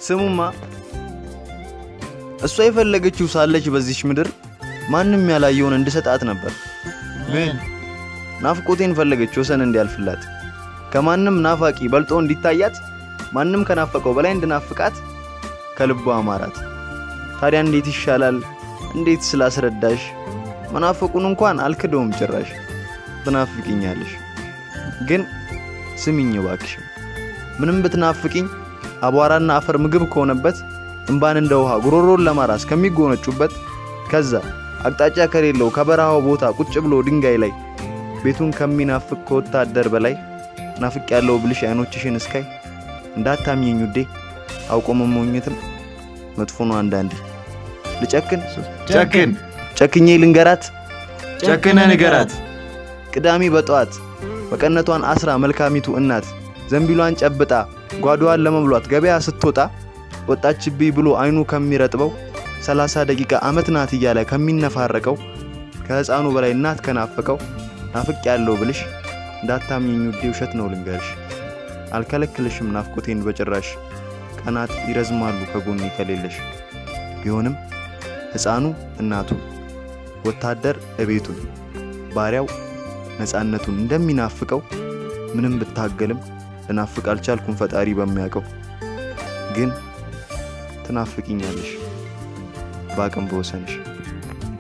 ስሙማ እሷ የፈለገችው ሳለች በዚች ምድር ማንንም ያላየውን እንድሰጣት ነበር ምን ናፍቆቴን ፈለገች ወሰን እንዲያልፍላት ከማንንም ናፋቂ በልጦ እንዲታያት ማንንም ከናፈቀው በላይ እንድናፍቃት ከልቧ አማራት ታዲያ እንዴት ይሻላል እንዴት ስላስረዳሽ መናፈቁን እንኳን አልክደውም ጭራሽ ትናፍቂኛለሽ ግን ስሚኝ ባክሽ ምንም ብትናፍቂኝ አቧራና አፈር ምግብ ከሆነበት እንባን እንደ ውሃ ጉሮሮን ለማራስ ከሚጎነጩበት ከዛ አቅጣጫ ከሌለው ከበረሃው ቦታ ቁጭ ብሎ ድንጋይ ላይ ቤቱን ከሚናፍቅ ከወታደር በላይ ናፍቅ ያለው ብልሽ አይኖችሽን እስካይ እንዳታምኚኝ ውዴ አውቆ መሞኘትም መጥፎ ነው አንዳንዴ ጨክኜ ልንገራት ጨክነ ንገራት ቅዳሜ በጧት በቀነቷን አስራ መልካሚቱ እናት ዘንቢሏን ጨብጣ ጓዷን ለመብሏት ገበያ ስትወጣ ወጣችብኝ ብሎ አይኑ ከሚረጥበው 30 ደቂቃ አመት ናት እያለ ከሚነፋረቀው ከህፃኑ በላይ እናት ከናፈቀው ናፍቅ ያለው ብልሽ እንዳታምኚኝ ውዴ ውሸት ነው ልንገርሽ አልከለክልሽም ናፍቆቴን በጭራሽ ቀናት ይረዝማሉ ከጎኔ ከሌለሽ ቢሆንም ህፃኑ እናቱ ወታደር እቤቱን ባሪያው ነፃነቱን እንደሚናፍቀው ምንም ብታገልም ለናፍቅ አልቻልኩም ፈጣሪ በሚያቀው ግን ትናፍቂኛለሽ ባቀም በወሰንሽ